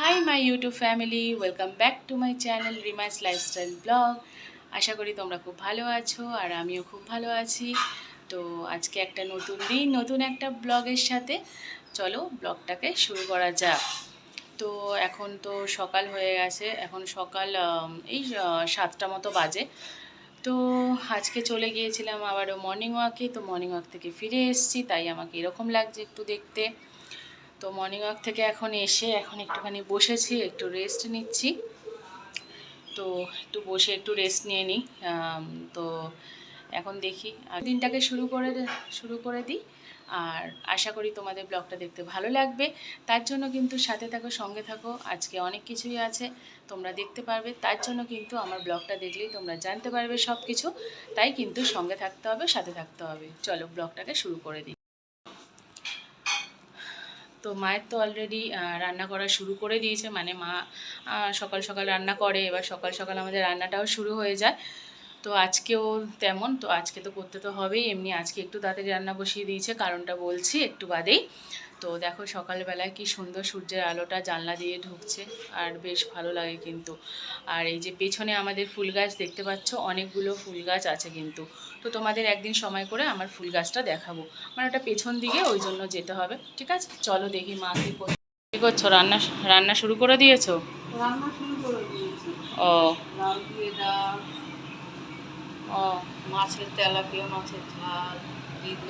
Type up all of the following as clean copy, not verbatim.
High my YouTube family, welcome back to my channel রিমাইস lifestyle vlog. আশা করি তোমরা খুব ভালো আছো আর আমিও খুব ভালো আছি। তো আজকে একটা নতুন দিন, নতুন একটা ব্লগের সাথে চলো ব্লগটাকে শুরু করা যাক। তো এখন তো সকাল হয়ে গেছে, এখন সকাল এই 7টা মতো বাজে। তো আজকে চলে গিয়েছিলাম আবারও মর্নিং ওয়াকে। তো মর্নিং ওয়াক থেকে ফিরে এসেছি, তাই আমাকে এরকম লাগছে একটু দেখতে। তো মর্নিং ওয়াক থেকে এখন এসে এখন একটুখানি বসেছি, একটু রেস্ট নিচ্ছি। তো একটু বসে একটু রেস্ট নিয়ে নিই। তো এখন দেখি দিনটাকে শুরু করে দিই। আর আশা করি তোমাদের ব্লগটা দেখতে ভালো লাগবে। তার জন্য কিন্তু সাথে থাকো, সঙ্গে থাকো। আজকে অনেক কিছুই আছে, তোমরা দেখতে পারবে। তার জন্য কিন্তু আমার ব্লগটা দেখলেই তোমরা জানতে পারবে সব কিছু। তাই কিন্তু সঙ্গে থাকতে হবে, সাথে থাকতে হবে। চলো ব্লগটাকে শুরু করে দিই। তো মায়ের তো অলরেডি রান্না করা শুরু করে দিয়েছে, মানে মা সকাল সকাল রান্না করে, এবার সকাল সকাল আমাদের রান্নাটাও শুরু হয়ে যায়। তো আজকেও তেমন, তো আজকে তো করতে তো হবেই। এমনি আজকে একটু তাড়াতাড়ি রান্না বসিয়ে দিয়েছে, কারণটা বলছি একটু বাদেই। তো দেখো সকালবেলায় কি সুন্দর সূর্যের আলোটা জানলা দিয়ে ঢুকছে, আর বেশ ভালো লাগে কিন্তু। আর এই যে পেছনে আমাদের ফুল গাছ দেখতে পাচ্ছ, অনেকগুলো ফুল গাছ আছে কিন্তু। তো তোমাদের একদিন সময় করে আমার ফুল গাছটা দেখাবো, মানে ওটা পেছন দিকে, ওই জন্য যেতে হবে। ঠিক আছে, চলো দেখি মা কী করছো। রান্না রান্না শুরু করে দিয়েছো? রান্না শুরু করে দিয়েছি। ও লাউ দিয়ে ডাল, ও তেলাপিয়া মাছের ঝাল,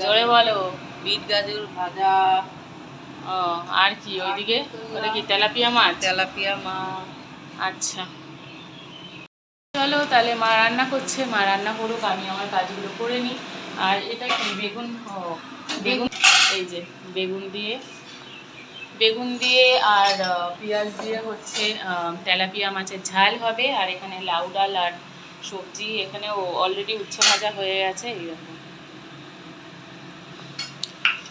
জোরে বলো। বিট গাজর ভাজা, ও আর কি ওইদিকে? ওটা কি তেলাপিয়া মাছ? তেলাপিয়া মাছ। আচ্ছা, চলো তাহলে মা রান্না করছে, মা রান্না করুক, আমি আমার কাজগুলো করে নিই। আর এটা কি বেগুন? ও বেগুন, এই যে বেগুন দিয়ে, বেগুন দিয়ে আর পেঁয়াজ দিয়ে হচ্ছে তেলাপিয়া মাছের ঝাল হবে। আর এখানে লাউ ডাল আর সবজি, এখানে অলরেডি উচ্ছে ভাজা হয়ে গেছে এইরকম।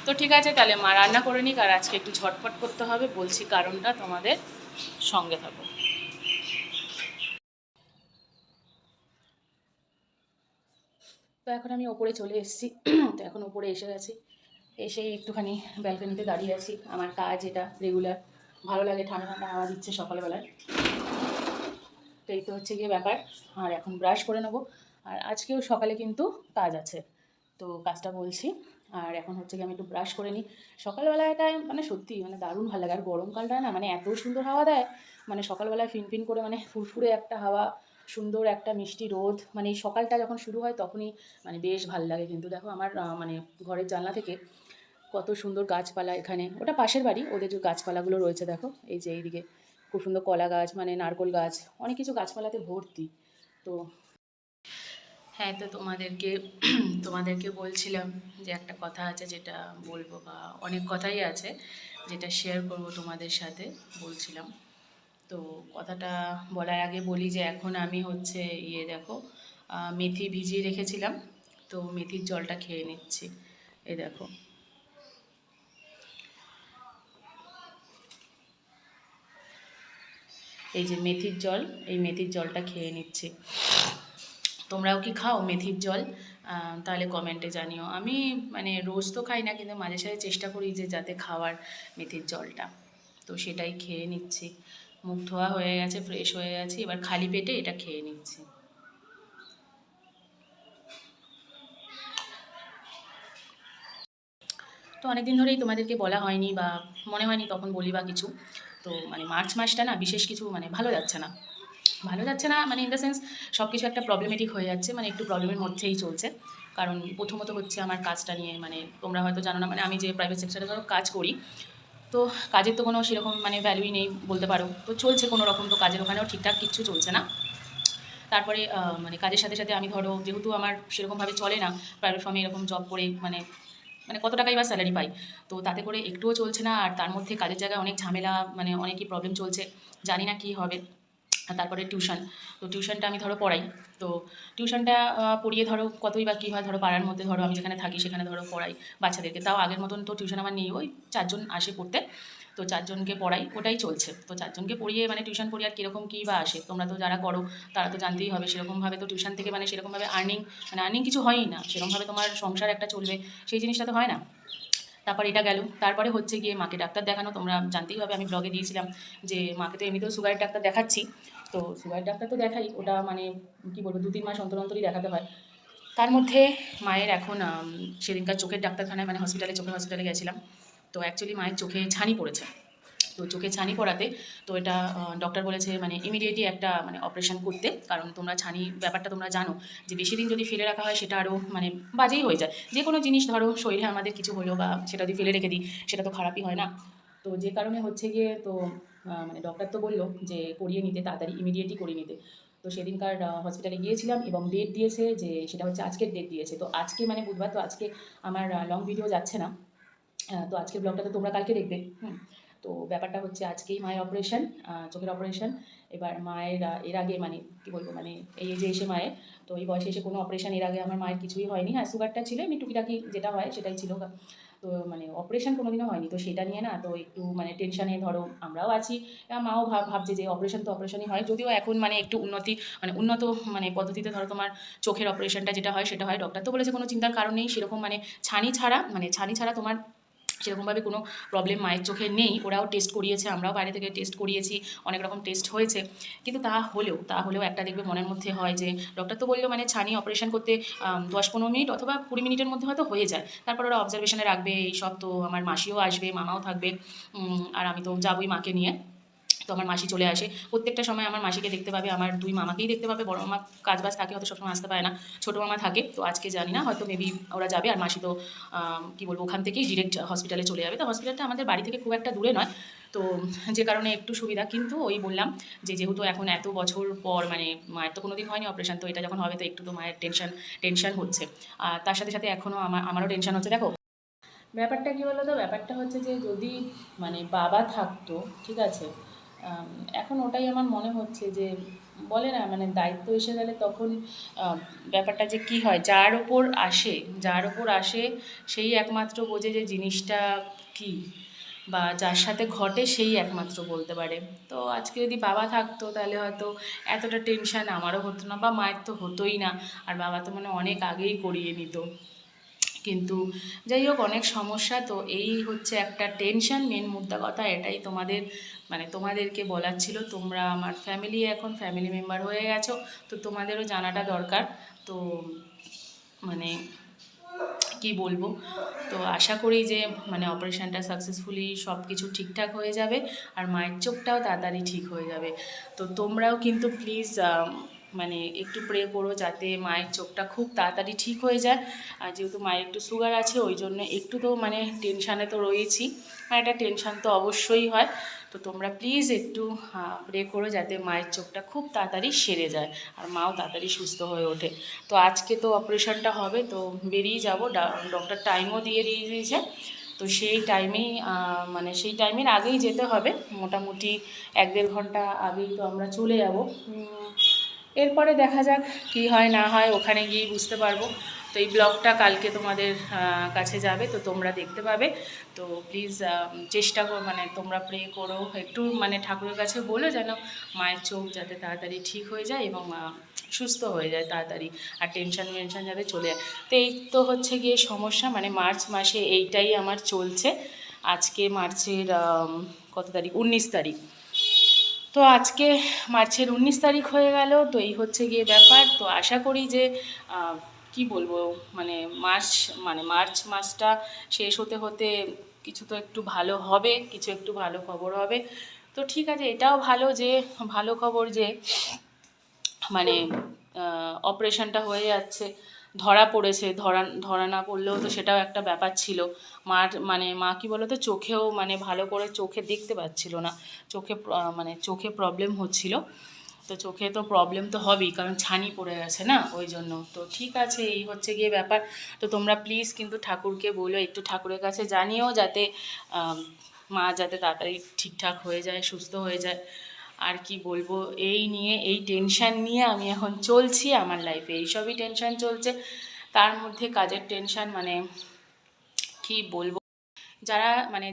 তো ঠিক আছে, তাহলে মা রান্না করে নিক। আর আজকে একটু ঝটপট করতে হবে, বলছি কারণটা, তোমাদের সঙ্গে থাকো। তো এখন আমি ওপরে চলে এসেছি। তো এখন ওপরে এসে গেছি, এসে একটুখানি ব্যালকনিতে দাঁড়িয়ে আছি। আমার কাজ এটা রেগুলার, ভালো লাগে, ঠান্ডা ঠান্ডা হাওয়া দিচ্ছে সকালবেলায়। তো এই তো হচ্ছে গিয়ে ব্যাপার। আর এখন ব্রাশ করে নেবো। আর আজকেও সকালে কিন্তু কাজ আছে, তো কাজটা বলছি। আর এখন হচ্ছে গিয়ে আমি একটু ব্রাশ করে নিই। সকালবেলাটায় মানে সত্যি মানে দারুণ ভালো লাগে। আর গরমকালটা না মানে এত সুন্দর হাওয়া দেয়, মানে সকালবেলায় ফিনফিন করে মানে ফুরফুরে একটা হাওয়া, সুন্দর একটা মিষ্টি রোদ, মানে এই সকালটা যখন শুরু হয় তখনই মানে বেশ ভালো লাগে। কিন্তু দেখো আমার মানে ঘরের জানলা থেকে কত সুন্দর গাছপালা, এখানে ওটা পাশের বাড়ি, ওদের যে গাছপালাগুলো রয়েছে দেখো, এই যে এইদিকে খুব সুন্দর কলা গাছ, মানে নারকোল গাছ, অনেক কিছু গাছপালাতে ভর্তি। তো হ্যাঁ, তো তোমাদেরকে বলছিলাম যে একটা কথা আছে যেটা বলবো, বা অনেক কথাই আছে যেটা শেয়ার করব তোমাদের সাথে, বলছিলাম। তো কথাটা বলার আগে বলি যে এখন আমি হচ্ছে দেখো মেথি ভিজিয়ে রেখেছিলাম, তো মেথির জলটা খেয়ে নিচ্ছি। এই দেখো, এই যে মেথির জল, এই মেথির জলটা খেয়ে নিচ্ছি। তোমরাও কি খাও মেথির জল? তাহলে কমেন্টে জানিও। আমি মানে রোজ তো খাই না, কিন্তু মাঝে সাঝে চেষ্টা করি যে যাতে খাওয়ার মেথির জলটা। তো সেটাই খেয়ে নিচ্ছি। মুখ ধোয়া হয়ে গেছে, ফ্রেশ হয়ে গেছি, এবার খালি পেটে এটা খেয়ে নিচ্ছি। তো অনেক দিন ধরেই তোমাদেরকে বলা হয়নি, বা মনে হয়নি তখন বলি বা কিছু। তো মানে মার্চ মাসটা না বিশেষ কিছু মানে ভালো যাচ্ছে না, ভালো যাচ্ছে না মানে ইন দ্য সেন্স সব কিছু একটা প্রবলেমেটিক হয়ে যাচ্ছে, মানে একটু প্রবলেমের মধ্যেই চলছে। কারণ প্রথমত হচ্ছে আমার কাজটা নিয়ে, মানে তোমরা হয়তো জানো না, মানে আমি যে প্রাইভেট সেক্টরে ধরো কাজ করি, তো কাজের তো কোনো সেরকম মানে ভ্যালুই নেই বলতে পারো। তো চলছে কোনো রকম, তো কাজের ওখানেও ঠিকঠাক কিচ্ছু চলছে না। তারপরে মানে কাজের সাথে সাথে আমি ধরো, যেহেতু আমার সেরকমভাবে চলে না প্রাইভেট ফার্মে এরকম জব করে, মানে মানে কত টাকাই বা স্যালারি পাই, তো তাতে করে একটুও চলছে না। আর তার মধ্যে কাজের জায়গায় অনেক ঝামেলা, মানে অনেকই প্রবলেম চলছে, জানি না কী হবে। আর তারপরে টিউশন, তো টিউশনটা আমি ধরো পড়াই। তো টিউশনটা পড়িয়ে ধরো কতই বা কী হয়, ধরো পাড়ার মধ্যে ধরো আমি যেখানে থাকি সেখানে ধরো পড়াই বাচ্চাদেরকে। তাও আগের মতন তো টিউশন আমার নেই, ওই 4জন আসে পড়তে, তো 4জনকে পড়াই, ওটাই চলছে। তো 4জনকে পড়িয়ে মানে টিউশন পড়িয়ে আর কীরকম কী বা আসে, তোমরা তো যারা করো তারা তো জানতেই হবে। সেরকমভাবে তো টিউশন থেকে মানে সেরকমভাবে আর্নিং কিছু হয়ই না, সেরকমভাবে তোমার সংসার একটা চলবে সেই জিনিসটা তো হয় না। তারপর এটা গেল, তারপরে হচ্ছে গিয়ে মাকে ডাক্তার দেখানো। তোমরা জানতেই হবে, আমি ব্লগে দিয়েছিলাম যে মাকে তো এমনিতেও সুগারের ডাক্তার দেখাচ্ছি। তো সুগারের ডাক্তার তো দেখাই, ওটা মানে কী বলবো 2-3 মাস অন্তর অন্তরই দেখাতে হয়। তার মধ্যে মায়ের এখন সেদিনকার চোখের ডাক্তারখানায় মানে হসপিটালে, চোখের হসপিটালে গেছিলাম। তো অ্যাকচুয়ালি মায়ের চোখে ছানি পড়েছে। তো চোখে ছানি পড়াতে তো এটা ডক্টর বলেছে মানে ইমিডিয়েটলি একটা মানে অপারেশন করতে, কারণ তোমরা ছানি ব্যাপারটা তোমরা জানো যে বেশি দিন যদি ফেলে রাখা হয় সেটা আরও মানে বাজেই হয়ে যায়। যে কোনো জিনিস ধরো শরীরে আমাদের কিছু হলো বা সেটা যদি ফেলে রেখে দিই সেটা তো খারাপই হয় না। তো যে কারণে হচ্ছে গিয়ে তো মানে ডক্টর তো বললো যে করিয়ে নিতে, তাড়াতাড়ি ইমিডিয়েটলি করিয়ে নিতে। তো সেদিনকার হসপিটালে গিয়েছিলাম এবং ডেট দিয়েছে যে সেটা হচ্ছে আজকের ডেট দিয়েছে। তো আজকে মানে বুধবার, তো আজকে আমার লং ভিডিও যাচ্ছে না। তো আজকের ব্লগটা তো তোমরা কালকে দেখবে। তো ব্যাপারটা হচ্ছে আজকেই মায়ের অপারেশন, চোখের অপারেশন। এবার মায়ের এর আগে মানে কী বলবো মানে এই এজে এসে মায়ের, তো এই বয়সে এসে কোনো অপারেশন এর আগে আমার মায়ের কিছুই হয়নি। হ্যাঁ, সুগারটা ছিল, এমনি টুকিটাকি যেটা হয় সেটাই ছিল। তো মানে অপারেশন কোনোদিনও হয়নি, তো সেটা নিয়ে না তো একটু মানে টেনশানে ধরো আমরাও আছি। মাও ভাবছে যে অপারেশন তো অপারেশনই হয়, যদিও এখন মানে একটু উন্নত মানে পদ্ধতিতে ধরো তোমার চোখের অপারেশনটা যেটা হয় সেটা হয়। ডক্টর তো বলেছে কোনো চিন্তার কারণ নেই সেরকম, মানে ছানি ছাড়া তোমার সেরকমভাবে কোনো প্রবলেম মায়ের চোখে নেই। ওরাও টেস্ট করিয়েছে, আমরাও বাইরে থেকে টেস্ট করিয়েছি, অনেক রকম টেস্ট হয়েছে। কিন্তু তা হলেও একটা দেখবে মনের মধ্যে হয় যে ডক্টর তো বললো মানে ছানি অপারেশন করতে 10-15 মিনিট অথবা 20 মিনিটের মধ্যে হয়তো হয়ে যায়। তারপর ওরা অবজারভেশনে রাখবে এই সব। তো আমার মাসিও আসবে, মামাও থাকবে, আর আমি তো যাবোই মাকে নিয়ে। তো আমার মাসি চলে আসে প্রত্যেকটা সময়, আমার মাসিকে দেখতে পাবে, আমার 2 মামাকেই দেখতে পাবে। বড় মামা কাজবাজ থাকে, হয়তো সবসময় আসতে পারে না। ছোটো মামা থাকে, তো আজকে জানি না, হয়তো মেবি ওরা যাবে। আর মাসি তো কী বলবো ওখান থেকেই ডিরেক্ট হসপিটালে চলে যাবে। তো হসপিটালটা আমাদের বাড়ি থেকে খুব একটা দূরে নয়, তো যে কারণে একটু সুবিধা। কিন্তু ওই বললাম যে যেহেতু এখন এত বছর পর মানে মায়ের তো কোনোদিন হয়নি অপারেশন, তো এটা যখন হবে তো একটু তো মায়ের টেনশন হচ্ছে। আর তার সাথে সাথে এখনও আমারও টেনশন হচ্ছে। দেখো ব্যাপারটা কী বলো তো, ব্যাপারটা হচ্ছে যে যদি মানে বাবা থাকতো, ঠিক আছে, এখন ওটাই আমার মনে হচ্ছে যে বলে না মানে দায়িত্ব এসে গেলে তখন ব্যাপারটা যে কী হয়, যার ওপর আসে সেই একমাত্র বোঝে যে জিনিসটা কী, বা যার সাথে ঘটে সেই একমাত্র বলতে পারে। তো আজকে যদি বাবা থাকতো তাহলে হয়তো এতটা টেনশন আমারও হতো না, বা মায়ের তো হতোই না। আর বাবা তো মানে অনেক আগেই করিয়ে নিত। কিন্তু যাই হোক, অনেক সমস্যা, তো এই হচ্ছে একটা টেনশন। মেন মুদ্রা কথা এটাই তোমাদেরকে বলার ছিল। তোমরা আমার এখন ফ্যামিলি মেম্বার হয়ে গেছো, তো তোমাদেরও জানাটা দরকার। তো মানে কি বলবো, তো আশা করি যে মানে অপারেশনটা সাকসেসফুলি সব কিছু ঠিকঠাক হয়ে যাবে, আর মায়ের চোখটাও তাড়াতাড়ি ঠিক হয়ে যাবে। তো তোমরাও কিন্তু প্লিজ মানে একটু প্রে করো যাতে মায়ের চোখটা খুব তাড়াতাড়ি ঠিক হয়ে যায়। আর যেহেতু মায়ের একটু সুগার আছে ওই জন্য একটু তো মানে টেনশানে তো রয়েছি, মানে একটা টেনশান তো অবশ্যই হয়। তো তোমরা প্লিজ একটু প্রে করো যাতে মায়ের চোখটা খুব তাড়াতাড়ি সেরে যায় আর মাও তাড়াতাড়ি সুস্থ হয়ে ওঠে। তো আজকে তো অপারেশনটা হবে, তো বেরিয়ে যাব, ডক্টর টাইমও দিয়ে দিয়েছে। তো সেই টাইমেই মানে সেই টাইমের আগেই যেতে হবে, মোটামুটি 1-1.5 ঘন্টা আগেই তো আমরা চলে যাব। এরপরে দেখা যাক কী হয় না হয়, ওখানে গিয়েই বুঝতে পারবো। তো এই ব্লগটা কালকে তোমাদের কাছে যাবে, তো তোমরা দেখতে পাবে। তো প্লিজ চেষ্টা করো, মানে তোমরা প্রে করো একটু, মানে ঠাকুরের কাছে বলো যেন মায়ের চোখ যাতে তাড়াতাড়ি ঠিক হয়ে যায় এবং সুস্থ হয়ে যায় তাড়াতাড়ি, আর টেনশন যাতে চলে যায়। তো এই তো হচ্ছে গিয়ে সমস্যা, মানে মার্চ মাসে এইটাই আমার চলছে। আজকে মার্চের কত তারিখ, 19 তারিখ। তো আজকে মার্চের 19 তারিখ হয়ে গেল। তো এই হচ্ছে গিয়ে ব্যাপার। তো আশা করি যে কি বলবো, মানে মার্চ মাসটা শেষ হতে হতে কিছু তো একটু ভালো হবে, কিছু একটু ভালো খবর হবে। তো ঠিক আছে, এটাও ভালো খবর যে মানে অপারেশনটা হয়ে যাচ্ছে, ধরা পড়েছে। ধরা না পড়লেও তো সেটাও একটা ব্যাপার ছিল। মা কি বলো তো, চোখেও মানে ভালো করে চোখে দেখতে পাচ্ছিল না, চোখে প্রবলেম হচ্ছিল। তো চোখে তো প্রবলেম তো হবেই, কারণ ছানি পড়ে গেছে না, ওই জন্য। তো ঠিক আছে, এই হচ্ছে গিয়ে ব্যাপার। তো তোমরা প্লিজ কিন্তু ঠাকুরকে বলো, একটু ঠাকুরের কাছে জানিও যাতে মা যাতে তাড়াতাড়ি ঠিকঠাক হয়ে যায়, সুস্থ হয়ে যায়। আর কি বলবো, এই টেনশান নিয়ে আমি এখন চলছি আমার লাইফে, এইসবই টেনশান চলছে। তার মধ্যে কাজের টেনশান, মানে কি বলবো,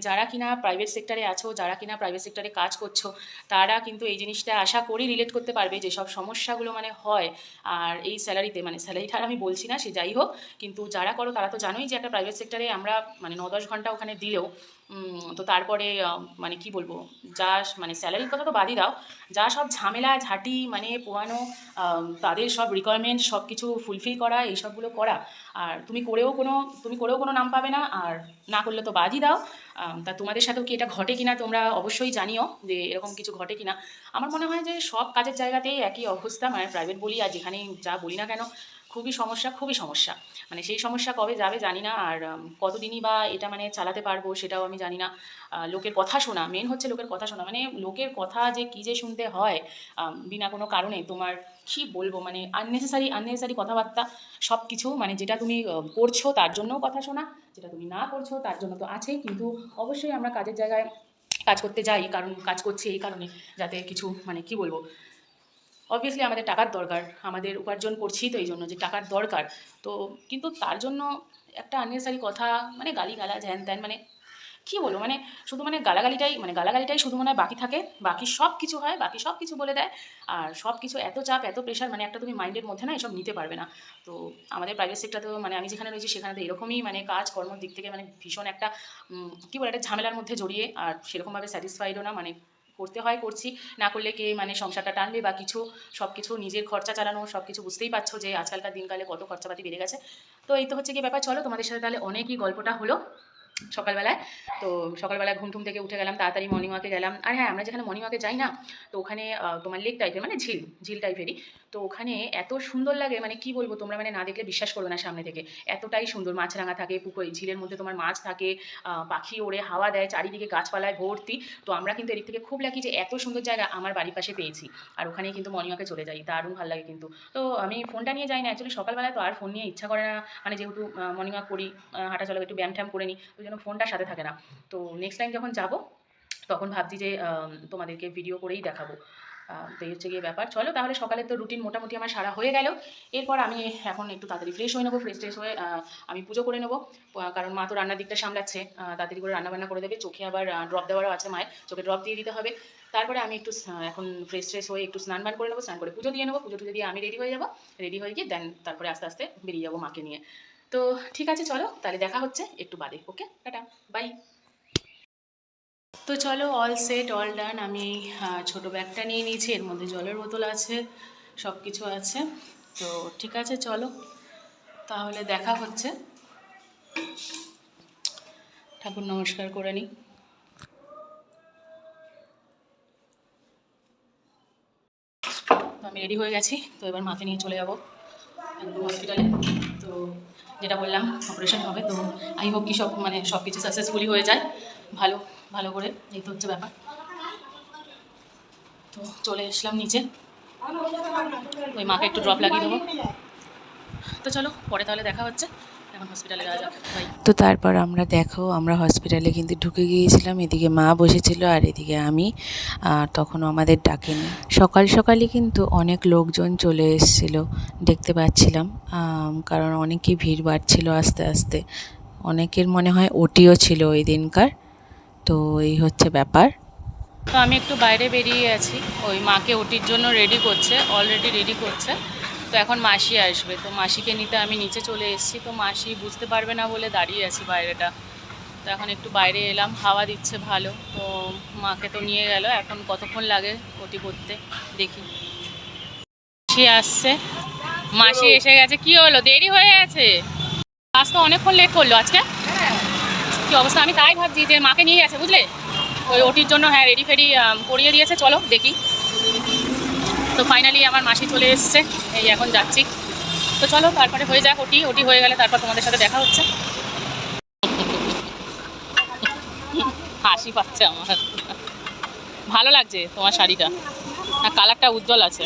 যারা কিনা প্রাইভেট সেক্টরে আছো, যারা কিনা প্রাইভেট সেক্টরে কাজ করছো, তারা কিন্তু এই জিনিসটা আশা করি রিলেট করতে পারবে, যেসব সমস্যাগুলো হয়। আর এই স্যালারিতে, স্যালারিটা আর আমি বলছি না, সে যাই হোক, কিন্তু যারা করো তারা তো জানোই যে একটা প্রাইভেট সেক্টরে আমরা 9-10 ঘন্টা ওখানে দিলেও তো তারপরে কি বলবো, যা স্যালারির কথা তো বাদই দাও, যা সব ঝামেলা ঝাঁটি পোয়ানো, তাদের সব রিকোয়ারমেন্ট সব কিছু ফুলফিল করা, এইসবগুলো করা, আর তুমি করেও কোনো নাম পাবে না, আর না করলে তো বাদই দাও। তা তোমাদের সাথেও কি এটা ঘটে কিনা তোমরা অবশ্যই জানিও, যে এরকম কিছু ঘটে কিনা। আমার মনে হয় যে সব কাজের জায়গাতেই একই অবস্থা, প্রাইভেট বলি আর যেখানেই যা বলি না কেন, খুবই সমস্যা, খুবই সমস্যা। সেই সমস্যা কবে যাবে জানি না, আর কতদিনই বা এটা চালাতে পারবো সেটাও আমি জানি না। লোকের কথা শোনা, মেন হচ্ছে লোকের কথা শোনা, লোকের কথা যে কী যে শুনতে হয় বিনা কোনো কারণে, তোমার কী বলবো, আননেসেসারি কথাবার্তা, সব কিছু যেটা তুমি করছো তার জন্যও কথা শোনা, যেটা তুমি না করছো তার জন্য তো আছেই। কিন্তু অবশ্যই আমরা কাজের জায়গায় কাজ করতে যাই, কারণ কাজ করছি এই কারণে, যাতে কিছু কী বলবো, অবভিয়াসলি আমাদের টাকার দরকার, আমাদের উপার্জন করছি তো এই জন্য যে টাকার দরকার। তো কিন্তু তার জন্য একটা আননেসারি কথা, গালিগালাজ হ্যান ত্যান, কী বলবো, শুধু গালাগালিটাই শুধু বাকি থাকে, বাকি সব কিছু হয়, বাকি সব কিছু বলে দেয়। আর সব কিছু এত চাপ, এত প্রেশার, একটা তুমি মাইন্ডের মধ্যে না এসব নিতে পারবে না। তো আমাদের প্রাইভেট সেক্টরেও আমি যেখানে রয়েছি সেখানে তো এরকমই কাজকর্মর দিক থেকে ভীষণ একটা কী বলে, একটা ঝামেলার মধ্যে জড়িয়ে, আর সেরকমভাবে স্যাটিসফাইডও না, করতে হয় করছি, না করলে কে সংসারটা টানবে বা কিছু, সব কিছু নিজের খরচা চালানো, সব কিছু বুঝতেই পারছো যে আজকালকার দিনকালে কত খরচাপাতি বেড়ে গেছে। তো এই তো হচ্ছে কি ব্যাপার। চলো তোমাদের সাথে তাহলে অনেকই গল্পটা হলো সকালবেলায়। তো সকালবেলায় ঘুম থেকে উঠে গেলাম, তাড়াতাড়ি মর্নিং ওয়াকে গেলাম। আর হ্যাঁ, আমরা যেখানে মর্নিং ওয়াকে যাই না, তো ওখানে তোমার লেক টাইপের, ঝিল টাইপেরই। তো ওখানে এত সুন্দর লাগে, কি বলবো, তোমরা না দেখলে বিশ্বাস করবে না সামনে থেকে, এতটাই সুন্দর। মাছরাঙা থাকে, পুকুর ঝিলের মধ্যে তোমার মাছ থাকে, পাখি ওড়ে, হাওয়া দেয়, চারিদিকে গাছপালায় ভর্তি। তো আমরা কিন্তু এদিক থেকে খুব লাকি যে এত সুন্দর জায়গা আমার বাড়ির পাশে পেয়েছি, আর ওখানেই কিন্তু মর্নিং ওয়াকে চলে যাই, দারুণ ভালো লাগে কিন্তু। তো আমি ফোনটা নিয়ে যাই না অ্যাকচুয়ালি, সকালবেলায় তো আর ফোন নিয়ে ইচ্ছা করে না, যেহেতু মর্নিং ওয়াক করি, হাঁটা চলা, একটু ব্যায়াম ট্যাম করে নিই, ওই জন্য ফোনটার সাথে থাকে না। তো নেক্সট টাইম যখন যাব তখন ভাবছি যে তোমাদেরকে ভিডিও করেই দেখাবো। তো এই হচ্ছে গিয়ে ব্যাপার। চলো তাহলে, সকালে তো রুটিন মোটামুটি আমার সারা হয়ে গেল। এরপর আমি এখন একটু তাড়াতাড়ি ফ্রেশ হয়ে নেবো, ফ্রেশ ট্রেশ হয়ে আমি পুজো করে নেবো, কারণ মা তো রান্নার দিকটা সামলাচ্ছে, তাড়াতাড়ি করে রান্নাবান্না করে দেবে। চোখে আবার ড্রপ দেওয়ারও আছে, মায়ের চোখে ড্রপ দিয়ে দিতে হবে। তারপরে আমি একটু এখন ফ্রেশ ট্রেশ হয়ে একটু স্নান বান করে নেবো, স্নান করে পুজো দিয়ে নেবো, পুজো টুজো দিয়ে আমি রেডি হয়ে যাবো, রেডি হয়ে গিয়ে দেন তারপরে আস্তে আস্তে বেরিয়ে যাবো মাকে নিয়ে। তো ঠিক আছে, চলো তাহলে দেখা হচ্ছে একটু বাদে। ওকে, টাটা, বাই। তো চলো, অল সেট, অল ডান। আমি ছোটো ব্যাগটা নিয়ে নিয়েছি, এর মধ্যে জলের বোতল আছে, সব কিছু আছে। তো ঠিক আছে, চলো তাহলে দেখা হচ্ছে। ঠাকুর নমস্কার করে নিই। তো আমি রেডি হয়ে গেছি, তো এবার মাকে নিয়ে চলে যাবো হসপিটালে। তো যেটা বললাম, অপারেশন হবে, তো আই হোপ কি সব কিছু সাকসেসফুলি হয়ে যায়, ভালো ভালো করে। এই তো হচ্ছে ব্যাপার। তো চলে আসলাম নিচে, ওই মাকে একটু ড্রপ লাগিয়ে দেবো। তো চলো পরে তাহলে দেখা হচ্ছে, এখন হসপিটালে যাওয়া যাক, বাই। তো তারপর আমরা হসপিটালে কিন্তু ঢুকে গিয়েছিলাম। এদিকে মা বসেছিল আর এদিকে আমি, আর তখনও আমাদের ডাকেনি। সকাল সকালই কিন্তু অনেক লোকজন চলে এসেছিল, দেখতে পাচ্ছিলাম, কারণ অনেকই ভিড় বাড়ছিল আস্তে আস্তে। অনেকের মনে হয় ওটিও ছিল ওই দিনকার। তো এই হচ্ছে ব্যাপার। তো আমি একটু বাইরে বেরিয়ে আছি, ওই মাকে ওটির জন্য রেডি করছে, অলরেডি রেডি করছে। তো এখন মাসি আসবে, তো মাসিকে নিতে আমি নিচে চলে এসেছি। তো মাসি বুঝতে পারবে না বলে দাঁড়িয়ে আছি বাইরেটা। তো এখন একটু বাইরে এলাম, হাওয়া দিচ্ছে ভালো। তো মাকে তো নিয়ে গেল, এখন কতক্ষণ লাগে ওটি করতে দেখি। মাসি আসছে, মাসি এসে গেছে। কি হলো, দেরি হয়ে গেছে? আজ তো অনেকক্ষণ লেট করলো আজকে, কি অবস্থা? আমি তাই ভাবছি যে মাকে নিয়ে গেছে, বুঝলে, ওই ওটির জন্য। হ্যাঁ, রেডি ফেডি করিয়ে দিয়েছে, চলো দেখি। তো ফাইনালি আমার মাসি চলে এসছে, এই এখন যাচ্ছি। তো চলো তারপরে হয়ে যাক ওটি হয়ে গেলে তারপর তোমাদের সাথে দেখা হচ্ছে। হাসি পাচ্ছে আমার, ভালো লাগছে তোমার শাড়িটা, আর কালারটা উজ্জ্বল আছে।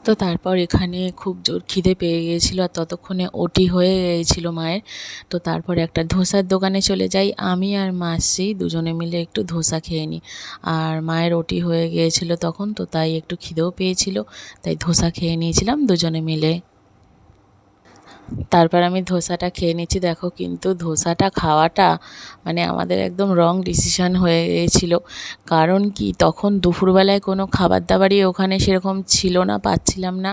তো তারপর এখানে খুব জোর খিদে পেয়ে গিয়েছিলো, আর ততক্ষণে ওটি হয়ে গিয়েছিল মায়ের। তো তারপর একটা ধোসার দোকানে চলে যাই, আমি আর মাসি দুজনে মিলে একটু ধোসা খেয়ে নিই। আর মায়ের ওটি হয়ে গিয়েছিল তখন, তো তাই একটু খিদেও পেয়েছিল, তাই ধোসা খেয়ে নিয়েছিলাম দুজনে মিলে। তারপর আমি ধোসাটা খেয়ে নিচ্ছি। দেখো কিন্তু ধোসাটা খাওয়াটা মানে আমাদের একদম রং ডিসিশন হয়ে গিয়েছিল। কারণ কি তখন দুপুরবেলায় কোনো খাবার দাবারই ওখানে সেরকম ছিল না, পাচ্ছিলাম না,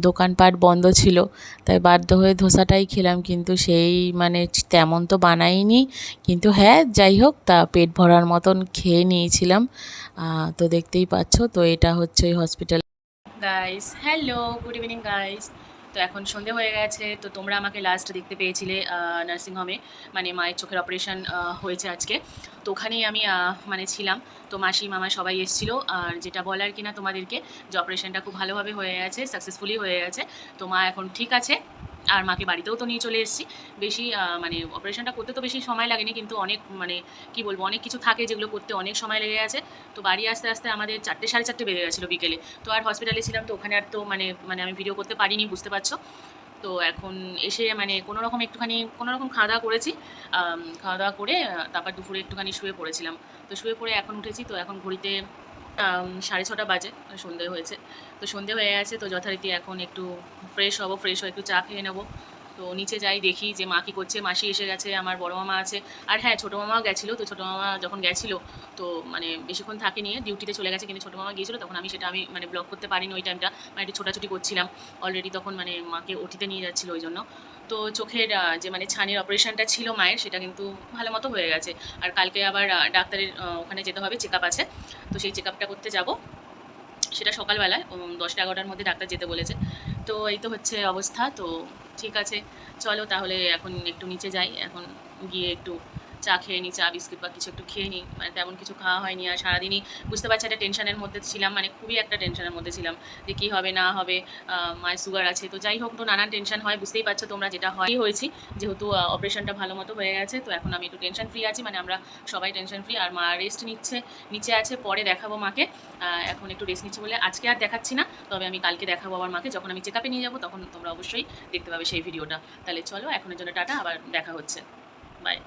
দোকানপাট বন্ধ ছিল। তাই বাধ্য হয়ে ধোসাটাই খেলাম, কিন্তু সেই মানে তেমন তো বানাইনি, কিন্তু হ্যাঁ যাই হোক তা পেট ভরার মতন খেয়ে নিয়েছিলাম। তো দেখতেই পাচ্ছ, তো এটা হচ্ছে ওই hospital. Guys hello, good evening guys. তো এখন সন্ধে হয়ে গেছে। তো তোমরা আমাকে লাস্ট দেখতে পেয়েছিলে নার্সিংহোমে, মানে মায়ের চোখের অপারেশন হয়েছে আজকে। তো ওখানেই আমি মানে ছিলাম। তো মাসি মামা সবাই এসেছিলো। আর যেটা বলার কিনা তোমাদেরকে, যে অপারেশনটা খুব ভালোভাবে হয়ে গেছে, সাকসেসফুলি হয়ে গেছে। তো মা এখন ঠিক আছে। আর মাকে বাড়িতেও তো নিয়ে চলে এসেছি। বেশি মানে অপারেশনটা করতে তো বেশি সময় লাগেনি, কিন্তু অনেক মানে কী বলবো, অনেক কিছু থাকে যেগুলো করতে অনেক সময় লেগে গেছে। তো বাড়ি আসতে আসতে আমাদের 4টে সাড়ে 4টে বেজে গেছিলো বিকেলে। তো আর হসপিটালে ছিলাম, তো ওখানে আর তো মানে মানে আমি ভিডিও করতে পারিনি, বুঝতে পারছো। তো এখন এসে মানে কোনো রকম একটুখানি কোনো রকম খাওয়া দাওয়া করেছি। খাওয়া দাওয়া করে তারপর দুপুরে একটুখানি শুয়ে পড়েছিলাম। তো শুয়ে পড়ে এখন উঠেছি। তো এখন ঘড়িতে 6:30 বাজে, সন্ধে হয়েছে। তো সন্ধে হয়ে গেছে, তো যথারীতি এখন একটু ফ্রেশ হবো, ফ্রেশ হয়ে একটু চা খেয়ে নেবো। তো নিচে যাই, দেখি যে মা কী করছে। মাসি এসে গেছে, আমার বড় মামা আছে। আর হ্যাঁ, ছোটো মামাও গেছিলো। তো ছোটো মামা যখন গেছিলো, তো মানে বেশিক্ষণ থাকেনি, ডিউটিতে চলে গেছে। কিন্তু ছোটো মামা গিয়েছিলো, তখন আমি মানে ব্লগ করতে পারিনি ওই টাইমটা। মানে একটু ছোটাছুটি করছিলাম অলরেডি, তখন মানে মাকে ওটিতে নিয়ে যাচ্ছিলো ওই জন্য। তো চোখের যে মানে ছানির অপারেশনটা ছিল মায়ের, সেটা কিন্তু ভালো মতো হয়ে গেছে। আর কালকে আবার ডাক্তারের ওখানে যেতে হবে, চেক আপ আছে। তো সেই চেক আপটা করতে যাব, সেটা সকালবেলায় 10টা-11টার মধ্যে ডাক্তার যেতে বলেছে। তো এই তো হচ্ছে অবস্থা। তো ঠিক আছে, চলো তাহলে এখন একটু নিচে যাই। এখন গিয়ে একটু চা খেয়ে নিই, চা বিস্কিট বা কিছু একটু খেয়ে নিই। মানে তেমন কিছু খাওয়া হয়নি। আর সারাদিনই বুঝতে পারছি একটা টেনশনের মধ্যে ছিলাম, মানে খুবই একটা টেনশনের মধ্যে ছিলাম যে কী হবে না হবে। মায়ের সুগার আছে, তো যাই হোক, তো নানান টেনশন হয়, বুঝতেই পারছো তোমরা। যেটা হয় হয়েছি, যেহেতু অপারেশনটা ভালো মতো হয়ে গেছে, তো এখন আমি একটু টেনশন ফ্রি আছি। মানে আমরা সবাই টেনশন ফ্রি। আর মা রেস্ট নিচ্ছে, নিচে আছে, পরে দেখাবো মাকে। এখন একটু রেস্ট নিচ্ছে বলে আজকে আর দেখাচ্ছি না, তবে আমি কালকে দেখাবো আবার মাকে। যখন আমি চেক আপে নিয়ে যাবো, তখন তোমরা অবশ্যই দেখতে পাবে সেই ভিডিওটা। তাহলে চলো, এখনের জন্য টাটা, আবার দেখা হচ্ছে, বাই।